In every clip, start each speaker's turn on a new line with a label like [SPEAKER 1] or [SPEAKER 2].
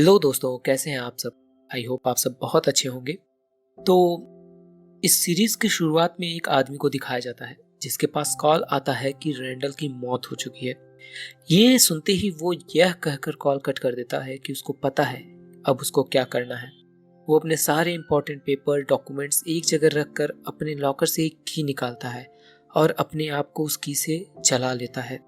[SPEAKER 1] Hello दोस्तों, कैसे हैं आप सब। आई होप आप सब बहुत अच्छे होंगे। तो इस सीरीज की शुरुआत में एक आदमी को दिखाया जाता है जिसके पास कॉल आता है कि रैंडल की मौत हो चुकी है। ये सुनते ही वो यह कहकर कॉल कट कर देता है कि उसको पता है अब उसको क्या करना है। वो अपने सारे इंपॉर्टेंट पेपर डॉक्यूमेंट्स एक जगह रखकर अपने लॉकर से एक की निकालता है और अपने आप को उस की से जला लेता है।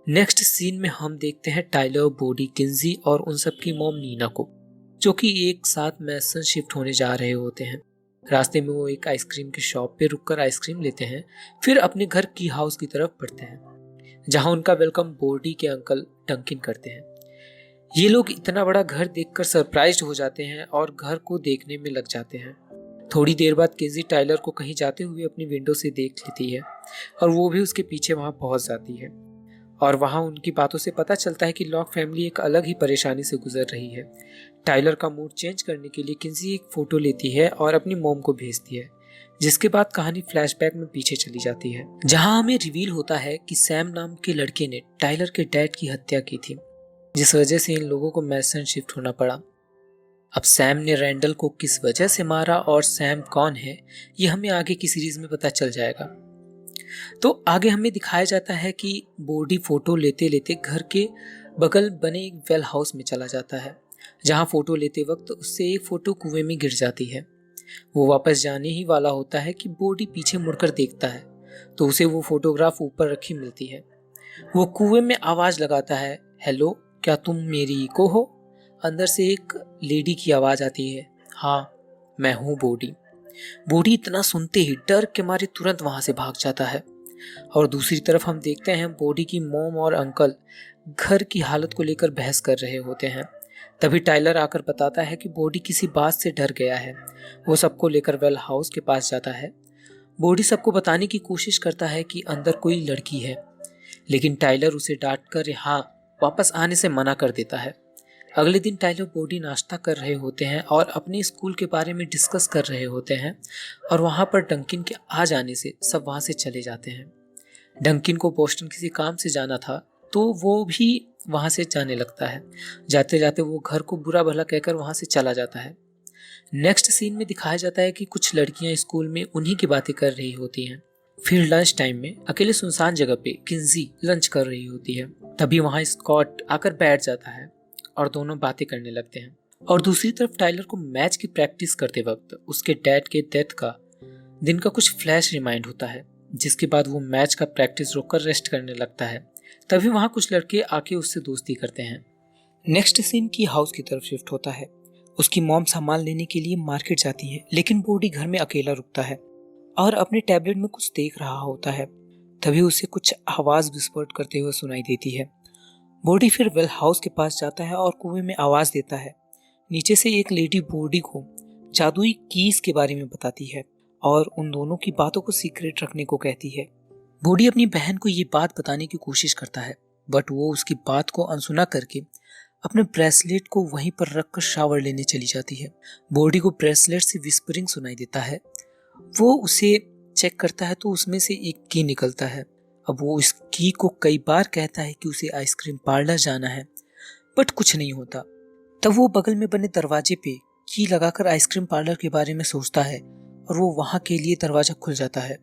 [SPEAKER 1] नेक्स्ट सीन में हम देखते हैं टाइलर, बॉडी, किंजी और उन सब की मॉम नीना को, जो कि एक साथ मैसन शिफ्ट होने जा रहे होते हैं। रास्ते में वो एक आइसक्रीम की शॉप पे रुककर आइसक्रीम लेते हैं, फिर अपने घर की हाउस की तरफ बढ़ते हैं जहां उनका वेलकम बॉडी के अंकल डंकिन करते हैं। ये लोग इतना बड़ा घर देखकर सरप्राइज्ड हो जाते हैं और घर को देखने में लग जाते हैं। थोड़ी देर बाद किंजी टाइलर को कहीं जाते हुए अपनी विंडो से देख लेती है और वो भी उसके पीछे वहां पहुंच जाती है और वहां उनकी बातों से पता चलता है कि लॉक फैमिली एक अलग ही परेशानी से गुजर रही है। टाइलर का मूड चेंज करने के लिए किंजी एक फोटो लेती है और अपनी मॉम को भेजती है, जिसके बाद कहानी फ्लैशबैक में पीछे चली जाती है जहां हमें रिवील होता है कि सैम नाम के लड़के ने टाइलर के डैड की हत्या की थी, जिस वजह से इन लोगों को मैसन शिफ्ट होना पड़ा। अब सैम ने रैंडल को किस वजह से मारा और सैम कौन है, ये हमें आगे की सीरीज में पता चल जाएगा। तो आगे हमें दिखाया जाता है कि बॉडी फोटो लेते लेते घर के बगल बने एक वेल हाउस में चला जाता है, जहां फोटो लेते वक्त उससे एक फोटो कुएं में गिर जाती है। वो वापस जाने ही वाला होता है कि बॉडी पीछे मुड़कर देखता है तो उसे वो फोटोग्राफ ऊपर रखी मिलती है। वो कुएं में आवाज लगाता है, हेलो, क्या तुम मेरी इको हो? अंदर से एक लेडी की आवाज आती है, हाँ मैं हूँ बॉडी। बूढ़ी इतना सुनते ही डर के मारे तुरंत वहां से भाग जाता है। और दूसरी तरफ हम देखते हैं बॉडी की मॉम और अंकल घर की हालत को लेकर बहस कर रहे होते हैं। तभी टाइलर आकर बताता है कि बॉडी किसी बात से डर गया है। वो सबको लेकर वेल हाउस के पास जाता है। बॉडी सबको बताने की कोशिश करता है कि अंदर कोई लड़की है, लेकिन टाइलर उसे डांट कर यहाँ वापस आने से मना कर देता है। अगले दिन टाइलर बॉडी नाश्ता कर रहे होते हैं और अपने स्कूल के बारे में डिस्कस कर रहे होते हैं और वहां पर डंकिन के आ जाने से सब वहां से चले जाते हैं। डंकिन को बोस्टन किसी काम से जाना था तो वो भी वहां से जाने लगता है। जाते जाते वो घर को बुरा भला कहकर वहां से चला जाता है। नेक्स्ट सीन में दिखाया जाता है कि कुछ लड़कियां स्कूल में उन्हीं की बातें कर रही होती हैं। फिर लंच टाइम में अकेले सुनसान जगह पे किंजी लंच कर रही होती है। तभी वहां स्कॉट आकर बैठ जाता है और दोनों बातें करने लगते हैं। और दूसरी तरफ टाइलर को मैच की प्रैक्टिस करते वक्त उसके डैड के डेथ का दिन का कुछ फ्लैश रिमाइंड होता है, जिसके बाद वो मैच का प्रैक्टिस रोककर रेस्ट करने लगता है। तभी वहां कुछ लड़के आके उससे दोस्ती करते हैं। नेक्स्ट सीन की हाउस की तरफ शिफ्ट होता है। उसकी मॉम सामान लेने के लिए मार्केट जाती है, लेकिन बॉडी घर में अकेला रुकता है और अपने टैबलेट में कुछ देख रहा होता है। तभी उसे कुछ आवाज विस्पर्ड करते हुए सुनाई देती है। बॉडी फिर वेल हाउस के पास जाता है और कुएं में आवाज देता है। नीचे से एक लेडी बॉडी को जादुई कीज के बारे में बताती है और उन दोनों की बातों को सीक्रेट रखने को कहती है। बॉडी अपनी बहन को ये बात बताने की कोशिश करता है, बट वो उसकी बात को अनसुना करके अपने ब्रेसलेट को वहीं पर रखकर शावर लेने चली जाती है। बॉडी को ब्रेसलेट से विस्परिंग सुनाई देता है। वो उसे चेक करता है तो उसमें से एक की निकलता है। अब वो इस की को कई बार कहता है कि उसे आइसक्रीम पार्लर जाना है, बट कुछ नहीं होता। तब वो बगल में बने दरवाजे पे की लगाकर आइसक्रीम पार्लर के बारे में सोचता है और वो वहां के लिए दरवाजा खुल जाता है।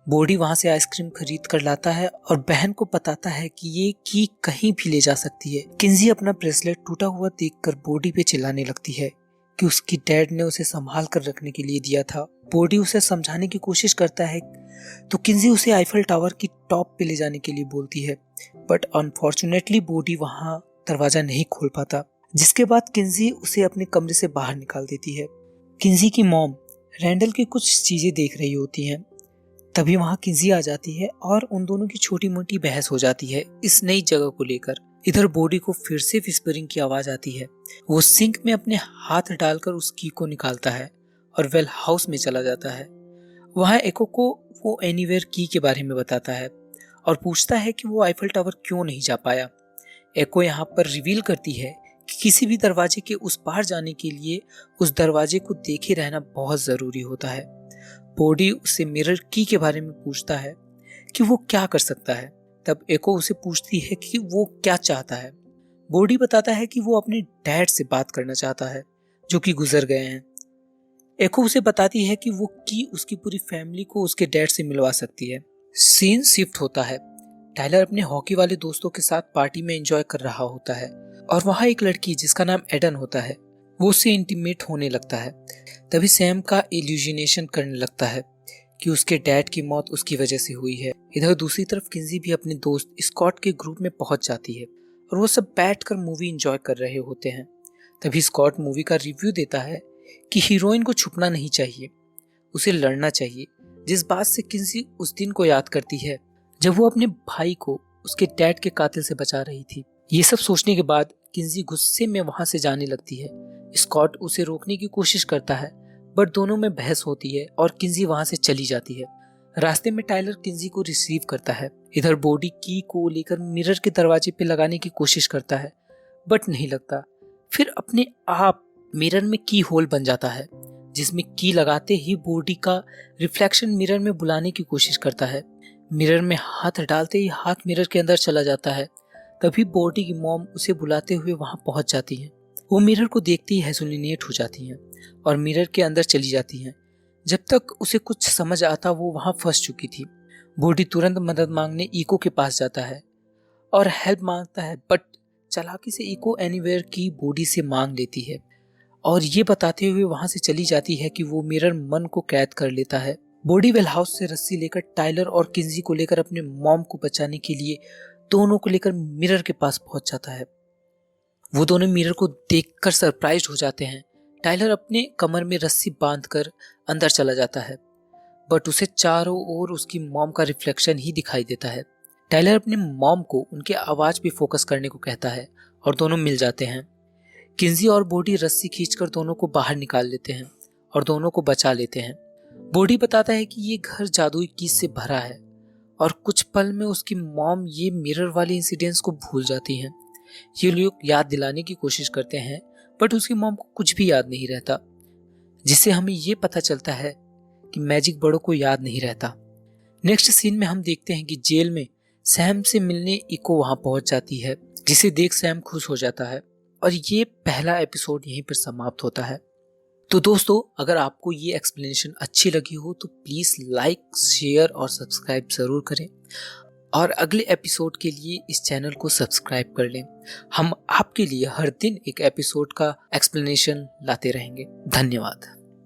[SPEAKER 1] बॉडी वहां से आइसक्रीम खरीद कर लाता है और बहन को बताता है कि ये की कहीं भी ले जा सकती है। किंजी अपना ब्रेसलेट टूटा हुआ देखकर बॉडी पे चिल्लाने लगती है कि उसकी डैड ने उसे संभाल कर रखने के लिए दिया था। बॉडी उसे समझाने की कोशिश करता है तो किंजी उसे आईफल टावर की टॉप पे ले जाने के लिए बोलती है, बट अनफॉर्चुनेटली बॉडी वहां दरवाजा नहीं खोल पाता, जिसके बाद किंजी उसे अपने कमरे से बाहर निकाल देती है। किंजी की मॉम रैंडल की कुछ चीजें देख रही होती हैं। तभी वहां किंजी आ जाती है और उन दोनों की छोटी मोटी बहस हो जाती है इस नई जगह को लेकर। इधर बॉडी को फिर से विस्परिंग की आवाज आती है। वो सिंक में अपने हाथ डालकर उस की को निकालता है और वेल हाउस में चला जाता है। वहां एको को वो एनीवेयर की के बारे में बताता है और पूछता है कि वो आईफल टावर क्यों नहीं जा पाया। एको यहाँ पर रिवील करती है कि किसी भी दरवाजे के उस पार जाने के लिए उस दरवाजे को देखे रहना बहुत जरूरी होता है। बॉडी उससे मिरर की के बारे में पूछता है कि वो क्या कर सकता है। तब एको उसे पूछती है कि वो क्या चाहता है। बोडी बताता है कि वो अपने डैड से बात करना चाहता है जो कि गुजर गए हैं। एको उसे बताती है कि वो की उसकी पूरी फैमिली को उसके डैड से मिलवा सकती है। सीन शिफ्ट होता है। टाइलर अपने हॉकी वाले दोस्तों के साथ पार्टी में एंजॉय कर रहा होता है और वहाँ एक लड़की जिसका नाम एडन होता है वो उससे इंटीमेट होने लगता है। तभी सैम का इल्यूजिनेशन करने लगता है कि उसके डैड की मौत उसकी वजह से हुई है। इधर दूसरी तरफ किंजी भी अपने दोस्त स्कॉट के ग्रुप में पहुंच जाती है और वो सब बैठकर मूवी एंजॉय कर रहे होते हैं। तभी स्कॉट मूवी का रिव्यू देता है कि हीरोइन को छुपना नहीं चाहिए, उसे लड़ना चाहिए, जिस बात से किंजी उस दिन को याद करती है जब वो अपने भाई को उसके डैड के कातिल से बचा रही थी। ये सब सोचने के बाद किंजी गुस्से में वहां से जाने लगती है। स्कॉट उसे रोकने की कोशिश करता है बट दोनों में बहस होती है और किंजी वहां से चली जाती है। रास्ते में टाइलर किंजी को रिसीव करता है। इधर बॉडी की को लेकर मिरर के दरवाजे पे लगाने की कोशिश करता है बट नहीं लगता। फिर अपने आप मिरर में की होल बन जाता है जिसमें की लगाते ही बॉडी का रिफ्लेक्शन मिरर में बुलाने की कोशिश करता है। मिरर में हाथ डालते ही हाथ मिरर के अंदर चला जाता है। तभी बॉडी की मॉम उसे बुलाते हुए वहां पहुंच जाती है। वो मिरर को देखते ही हेलुसिनेट हो जाती हैं और मिरर के अंदर चली जाती हैं। जब तक उसे कुछ समझ आता वो वहां फंस चुकी थी। बॉडी तुरंत मदद मांगने इको के पास जाता है और हेल्प मांगता है बट चालाकी से इको एनीवेयर की बॉडी से मांग लेती है और ये बताते हुए वहां से चली जाती है कि वो मिरर मन को कैद कर लेता है। बॉडी वेल हाउस से रस्सी लेकर टाइलर और किंजी को लेकर अपने मॉम को बचाने के लिए दोनों को लेकर मिरर के पास पहुंच जाता है। वो दोनों मिरर को देखकर सरप्राइज्ड हो जाते हैं। टाइलर अपने कमर में रस्सी बांधकर अंदर चला जाता है बट उसे चारों ओर उसकी मॉम का रिफ्लेक्शन ही दिखाई देता है। टाइलर अपने मॉम को उनके आवाज पे फोकस करने को कहता है और दोनों मिल जाते हैं। किंजी और बॉडी रस्सी खींचकर दोनों को बाहर निकाल लेते हैं और दोनों को बचा लेते हैं। बॉडी बताता है कि ये घर जादुई कीज से भरा है और कुछ पल में उसकी मॉम ये मिरर वाले इंसिडेंट्स को भूल जाती हैं। ये लोग याद दिलाने की कोशिश करते हैं बट उसकी मॉम को कुछ भी याद नहीं रहता, जिससे हमें ये पता चलता है कि मैजिक बड़ों को याद नहीं रहता। नेक्स्ट सीन में हम देखते हैं कि जेल में सैम से मिलने इको वहां पहुंच जाती है, जिसे देख सैम खुश हो जाता है और ये पहला एपिसोड यहीं पर समाप्त होता है। तो दोस्तों, अगर आपको ये एक्सप्लेनेशन अच्छी लगी हो तो प्लीज लाइक, शेयर और सब्सक्राइब जरूर करें और अगले एपिसोड के लिए इस चैनल को सब्सक्राइब कर लें। हम आपके लिए हर दिन एक एपिसोड का एक्सप्लेनेशन लाते रहेंगे। धन्यवाद।